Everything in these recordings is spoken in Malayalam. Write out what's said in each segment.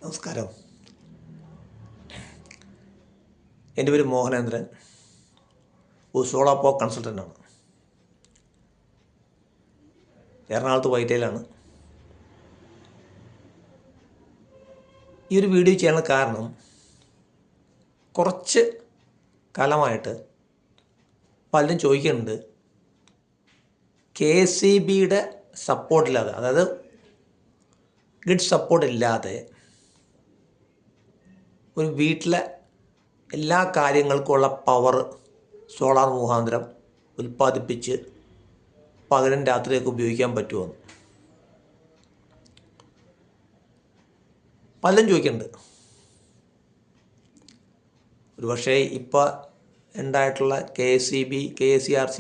നമസ്കാരം. എൻ്റെ പേര് മോഹനേന്ദ്രൻ. ഒരു സോളാർ കൺസൾട്ടൻ്റാണ്. എറണാകുളത്ത് വൈറ്റയിലാണ്. ഈ ഒരു വീഡിയോ ചെയ്യാനുള്ള കാരണം, കുറച്ച് കാലമായിട്ട് പലരും ചോദിക്കുന്നുണ്ട്, KCBയുടെ സപ്പോർട്ടില്ലാതെ, അതായത് ഗ്രിഡ് സപ്പോർട്ട് ഇല്ലാതെ ഒരു വീട്ടിലെ എല്ലാ കാര്യങ്ങൾക്കുമുള്ള പവർ സോളാർ മുഖാന്തരം ഉൽപ്പാദിപ്പിച്ച് പകലും രാത്രിയൊക്കെ ഉപയോഗിക്കാൻ പറ്റുമെന്ന് പലരും ചോദിക്കുന്നുണ്ട്. ഒരു പക്ഷേ ഇപ്പോൾ ഉണ്ടായിട്ടുള്ള KCB, KCRC,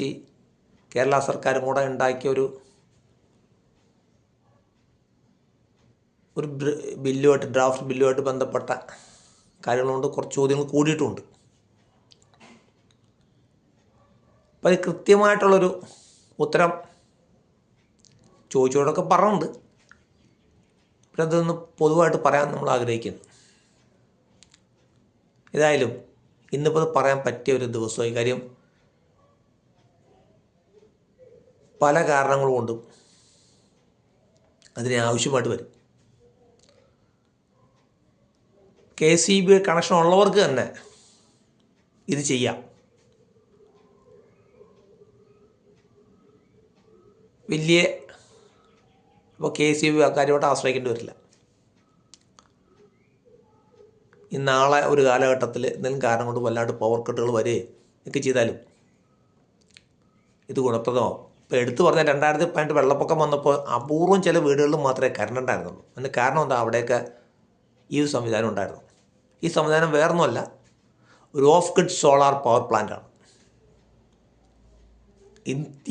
കേരള സർക്കാരും കൂടെ ഉണ്ടാക്കിയ ഒരു ബില്ലുമായിട്ട്, ഡ്രാഫ്റ്റ് ബില്ലുമായിട്ട് ബന്ധപ്പെട്ട കാര്യങ്ങളുകൊണ്ട് കുറച്ച് ചോദ്യങ്ങൾ കൂടിയിട്ടുമുണ്ട്. അപ്പോൾ അത് കൃത്യമായിട്ടുള്ളൊരു ഉത്തരം ചോദിച്ചോടൊക്കെ പറഞ്ഞിട്ടുണ്ട്. പക്ഷെ അതൊന്ന് പൊതുവായിട്ട് പറയാൻ നമ്മൾ ആഗ്രഹിക്കുന്നു. ഏതായാലും ഇന്നിപ്പോൾ അത് പറയാൻ പറ്റിയ ഒരു ദിവസമായി. കാര്യം പല കാരണങ്ങൾ കൊണ്ടും അതിന് ആവശ്യമായിട്ട് വരും. KCB കണക്ഷൻ ഉള്ളവർക്ക് തന്നെ ഇത് ചെയ്യാം. വലിയ ഇപ്പോൾ KCB കാര്യമായിട്ട് ആശ്രയിക്കേണ്ടി വരില്ല. ഈ നാളെ ഒരു കാലഘട്ടത്തിൽ എന്തെങ്കിലും കാരണം കൊണ്ട് വല്ലാണ്ട് പവർ കട്ടുകൾ വരികയും ഒക്കെ ചെയ്താലും ഇത് ഗുണപ്രദമാവും. ഇപ്പോൾ എടുത്തു പറഞ്ഞാൽ 2018 വെള്ളപ്പൊക്കം വന്നപ്പോൾ അപൂർവം ചില വീടുകളിൽ മാത്രമേ കറണ്ട് ഉണ്ടായിരുന്നുള്ളൂ. അതിന് കാരണം എന്താ? അവിടെയൊക്കെ ഈ ഒരു സംവിധാനം ഉണ്ടായിരുന്നു. ഈ സംവിധാനം വേറൊന്നുമല്ല, ഒരു ഓഫ് ഗ്രിഡ് സോളാർ പവർ പ്ലാന്റാണ്.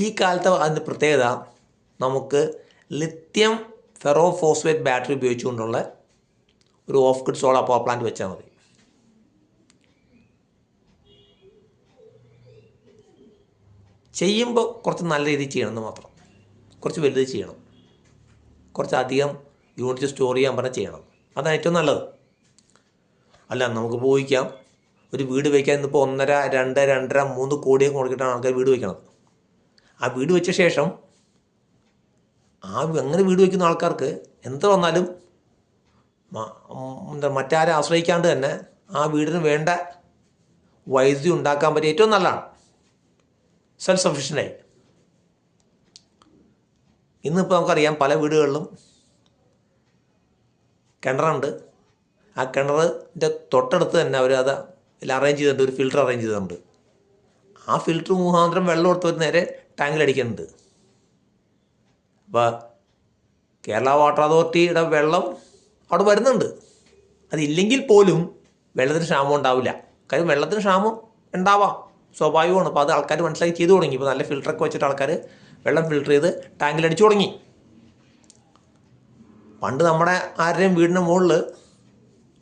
ഈ കാലത്ത് അതിൻ്റെ പ്രത്യേകത, നമുക്ക് ലിത്യം ഫെറോ ഫോസ്ഫേറ്റ് ബാറ്ററി ഉപയോഗിച്ചുകൊണ്ടുള്ള ഒരു of grid solar power plant വെച്ചാൽ മതി. ചെയ്യുമ്പോൾ കുറച്ച് നല്ല രീതിയിൽ ചെയ്യണമെന്ന് മാത്രം. കുറച്ച് വലുത് ചെയ്യണം, കുറച്ചധികം യൂണിറ്റ് സ്റ്റോർ ചെയ്യാൻ പറഞ്ഞാൽ ചെയ്യണം. അതാണ് ഏറ്റവും നല്ലത്. അല്ല, നമുക്ക് പോയിക്കാം, ഒരു വീട് വയ്ക്കാൻ ഇന്നിപ്പോൾ 1.5, 2, 2.5, 3 കോടിയൊക്കെ കൊടുത്തിട്ടാണ് ആൾക്കാർ വീട് വയ്ക്കണത്. ആ വീട് വെച്ച ശേഷം അങ്ങനെ വീട് വയ്ക്കുന്ന ആൾക്കാർക്ക് എന്ത് വന്നാലും മറ്റാരെ ആശ്രയിക്കാണ്ട് തന്നെ ആ വീടിന് വേണ്ട വൈദ്യുതി ഉണ്ടാക്കാൻ പറ്റിയ ഏറ്റവും നല്ലതാണ്. സെൽഫ് സഫിഷ്യൻ്റായി. ഇന്നിപ്പോൾ നമുക്കറിയാം, പല വീടുകളിലും കിണറുണ്ട്. ആ കിണറിൻ്റെ തൊട്ടടുത്ത് തന്നെ അവർ അത് അറേഞ്ച് ചെയ്തിട്ടുണ്ട്, ഒരു ഫിൽറ്റർ അറേഞ്ച് ചെയ്തിട്ടുണ്ട്. ആ ഫിൽറ്റർ മുഖാന്തരം വെള്ളം എടുത്ത് നേരെ ടാങ്കിലടിക്കുന്നുണ്ട്. അപ്പോൾ കേരള വാട്ടർ അതോറിറ്റിയുടെ വെള്ളം അവിടെ വരുന്നുണ്ട്. അതില്ലെങ്കിൽ പോലും വെള്ളത്തിന് ക്ഷാമം ഉണ്ടാവില്ല. കാര്യം വെള്ളത്തിന് ക്ഷാമം ഉണ്ടാവാം, സ്വാഭാവികമാണ്. അപ്പോൾ അത് ആൾക്കാർ മനസ്സിലാക്കി ചെയ്തു തുടങ്ങി. ഇപ്പോൾ നല്ല ഫിൽറ്ററൊക്കെ വെച്ചിട്ട് ആൾക്കാർ വെള്ളം ഫിൽറ്റർ ചെയ്ത് ടാങ്കിലടിച്ചു തുടങ്ങി. പണ്ട് നമ്മുടെ ആരുടെയും വീടിൻ്റെ മുകളിൽ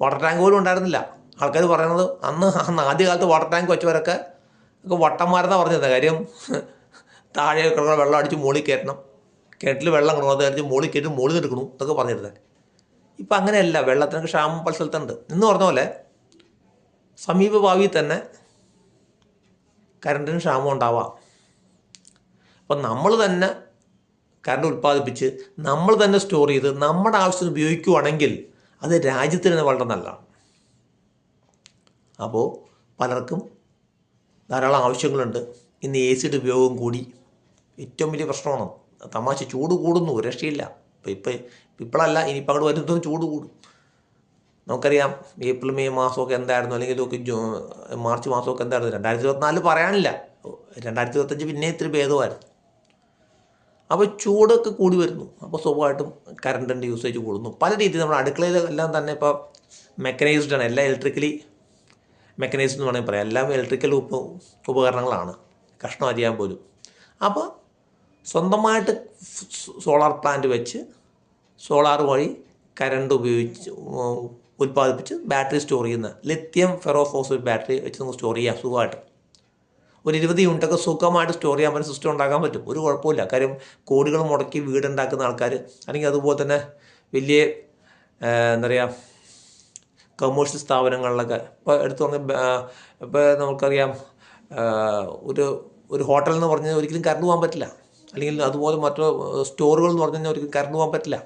വാട്ടർ ടാങ്ക് പോലും ഉണ്ടായിരുന്നില്ല. ആൾക്കാർ പറയുന്നത് അന്ന് ആദ്യകാലത്ത് വാട്ടർ ടാങ്ക് വെച്ചവരൊക്കെ വട്ടന്മാരെന്നാണ് പറഞ്ഞത്. കാര്യം താഴെ കിടക്കുന്ന വെള്ളം അടിച്ച് മുകളിൽ കയറ്റണം, കിണറ്റിൽ വെള്ളം കിടക്കണം, അത് അടിച്ച് മുകളിൽ കയറ്റി മുകളിൽ എടുക്കണം എന്നൊക്കെ പറഞ്ഞിരുന്നത്. ഇപ്പം അങ്ങനെയല്ല, വെള്ളത്തിനൊക്കെ ക്ഷാമം പല സ്ഥലത്തുണ്ട്. എന്ന് പറഞ്ഞ പോലെ സമീപ ഭാവിയിൽ തന്നെ കറണ്ടിന് ക്ഷാമം ഉണ്ടാവാം. അപ്പം നമ്മൾ തന്നെ കറണ്ട് ഉൽപ്പാദിപ്പിച്ച് നമ്മൾ തന്നെ സ്റ്റോർ ചെയ്ത് നമ്മുടെ ആവശ്യത്തിന് ഉപയോഗിക്കുകയാണെങ്കിൽ അത് രാജ്യത്തിന് തന്നെ വളരെ നല്ലതാണ്. അപ്പോൾ പലർക്കും ധാരാളം ആവശ്യങ്ങളുണ്ട്. ഇന്ന് AC ഉപയോഗം കൂടി, ഏറ്റവും വലിയ പ്രശ്നമാണ്. തമാശ, ചൂട് കൂടുന്നു, രക്ഷയില്ല. ഇപ്പോഴല്ല, ഇനിയിപ്പോൾ അങ്ങോട്ട് വരുന്നതും ചൂട് കൂടും. നമുക്കറിയാം, ഏപ്രിൽ മെയ് മാസമൊക്കെ എന്തായിരുന്നു, അല്ലെങ്കിൽ മാർച്ച് മാസമൊക്കെ എന്തായിരുന്നു. 2024 പറയാനില്ല, 2025 പിന്നെ ഇത്തിരി ഭേദമായിരുന്നു. അപ്പോൾ ചൂടൊക്കെ കൂടി വരുന്നു. അപ്പോൾ സ്വാഭാവികമായിട്ടും കറണ്ടിൻ്റെ യൂസേജ് കൂടുന്നു. പല രീതിയിൽ നമ്മുടെ അടുക്കളയിൽ എല്ലാം തന്നെ ഇപ്പോൾ മെക്കനൈസ്ഡാണ്. എല്ലാം ഇലക്ട്രിക്കലി മെക്കനൈസ്ഡ് എന്ന് വേണമെങ്കിൽ പറയാം. എല്ലാം ഇലക്ട്രിക്കൽ ഉപകരണങ്ങളാണ്, കഷ്ണം അരിയാൻ പോലും. അപ്പോൾ സ്വന്തമായിട്ട് സോളാർ പ്ലാന്റ് വെച്ച് സോളാർ വഴി കറണ്ട് ഉപയോഗിച്ച് ഉൽപ്പാദിപ്പിച്ച് ബാറ്ററി സ്റ്റോർ ചെയ്യുന്ന ലിത്യം ഫെറോ ഫോസ്ഫേറ്റ് ബാറ്ററി വെച്ച് നമുക്ക് സ്റ്റോർ ചെയ്യാം സുഖമായിട്ട്. ഒരു 20 യൂണിറ്റൊക്കെ സുഖമായിട്ട് സ്റ്റോർ ചെയ്യാൻ പറ്റുന്ന സിസ്റ്റം ഉണ്ടാക്കാൻ പറ്റും. ഒരു കുഴപ്പമില്ല. കാര്യം കോടികൾ മുടക്കി വീടുണ്ടാക്കുന്ന ആൾക്കാർ, അല്ലെങ്കിൽ അതുപോലെ തന്നെ വലിയ എന്താ പറയുക, കമേഴ്ഷ്യൽ സ്ഥാപനങ്ങളിലൊക്കെ ഇപ്പോൾ എടുത്തു പറഞ്ഞ ഇപ്പോൾ നമുക്കറിയാം ഒരു ഒരു ഹോട്ടൽ എന്ന് പറഞ്ഞാൽ ഒരിക്കലും കറണ്ട് പോകാൻ പറ്റില്ല. അല്ലെങ്കിൽ അതുപോലെ മറ്റു സ്റ്റോറുകൾ എന്ന് പറഞ്ഞു കഴിഞ്ഞാൽ ഒരിക്കലും കറണ്ട് പോകാൻ പറ്റില്ല.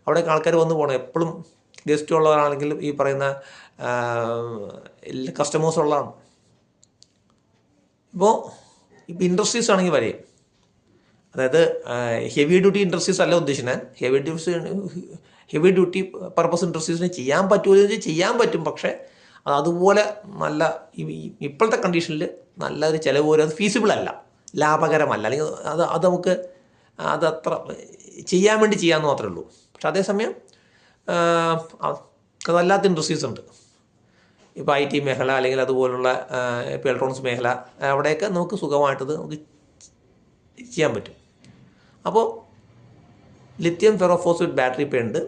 അവിടേക്ക് ആൾക്കാർ വന്ന് പോകണം. എപ്പോഴും ഗസ്റ്റ് ഉള്ളവരാണെങ്കിലും ഈ പറയുന്ന കസ്റ്റമേഴ്സ് ഉള്ളതാണ്. ഇപ്പോൾ ഇൻഡസ്ട്രീസ് ആണെങ്കിൽ വരെയും, അതായത് ഹെവി ഡ്യൂട്ടി ഇൻഡസ്ട്രീസ് അല്ല ഉദ്ദേശിക്കുന്നത്. ഹെവി ഡ്യൂട്ടി പർപ്പസ് ഇൻഡസ്ട്രീസിന് ചെയ്യാൻ പറ്റുമോ ചെയ്യാൻ പറ്റും. പക്ഷേ അതുപോലെ നല്ല ഇപ്പോഴത്തെ കണ്ടീഷനിൽ നല്ലൊരു ചിലവ് പോലും അത് ഫീസിബിൾ അല്ല, ലാഭകരമല്ല. അല്ലെങ്കിൽ അത് നമുക്ക് അതത്ര ചെയ്യാൻ വേണ്ടി ചെയ്യാമെന്ന് മാത്രമേ ഉള്ളൂ. പക്ഷെ അതേസമയം അതല്ലാത്ത ഇൻഡസ്ട്രീസ് ഉണ്ട്. ഇപ്പോൾ IT മേഖല അല്ലെങ്കിൽ അതുപോലുള്ള ഇപ്പോൾ ഇലക്ട്രോണിക്സ് മേഖല, അവിടെയൊക്കെ നമുക്ക് സുഖമായിട്ടത് നമുക്ക് ചെയ്യാൻ പറ്റും. അപ്പോൾ ലിത്യം ഫെറോഫോസ്ഫേറ്റ് ബാറ്ററി ഇപ്പോൾ ഉണ്ട്.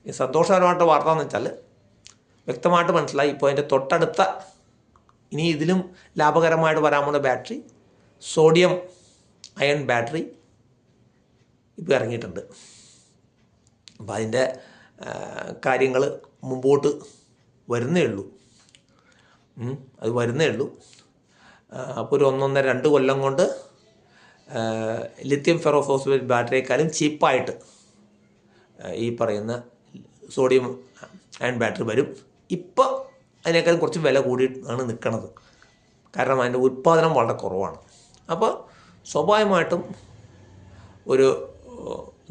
ഈ സന്തോഷകരമായിട്ട് വാർത്ത എന്ന് വെച്ചാൽ വ്യക്തമായിട്ട് മനസ്സിലായി. ഇപ്പോൾ അതിൻ്റെ തൊട്ടടുത്ത ഇനി ഇതിലും ലാഭകരമായിട്ട് വരാൻ പോകുന്ന ബാറ്ററി സോഡിയം അയൺ ബാറ്ററി ഇപ്പോൾ ഇറങ്ങിയിട്ടുണ്ട്. അപ്പോൾ അതിൻ്റെ കാര്യങ്ങൾ മുമ്പോട്ട് വരുന്നേ ഉള്ളൂ. അത് വരുന്നേ ഉള്ളൂ. അപ്പോൾ ഒരു 1-1.5-2 കൊല്ലം കൊണ്ട് ലിത്യം ഫെറോഫോസ്ഫേറ്റ് ബാറ്ററിയേക്കാളും ചീപ്പായിട്ട് ഈ പറയുന്ന സോഡിയം അയൺ ബാറ്ററി വരും. ഇപ്പോൾ അതിനേക്കാളും കുറച്ച് വില കൂടിയാണ് നിൽക്കുന്നത്. കാരണം അതിൻ്റെ ഉൽപ്പാദനം വളരെ കുറവാണ്. അപ്പോൾ സ്വാഭാവികമായിട്ടും ഒരു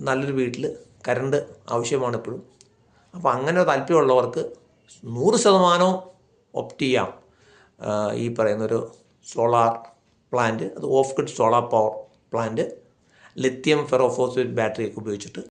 നല്ലൊരു വീട്ടിൽ കറണ്ട് ആവശ്യമാണ് എപ്പോഴും. അപ്പോൾ അങ്ങനെ താല്പര്യമുള്ളവർക്ക് 100% ഓപ്റ്റ് ചെയ്യാം ഈ പറയുന്നൊരു സോളാർ പ്ലാന്റ്. അത് off grid solar power plant lithium ferrophosphate ബാറ്ററിയൊക്കെ ഉപയോഗിച്ചിട്ട്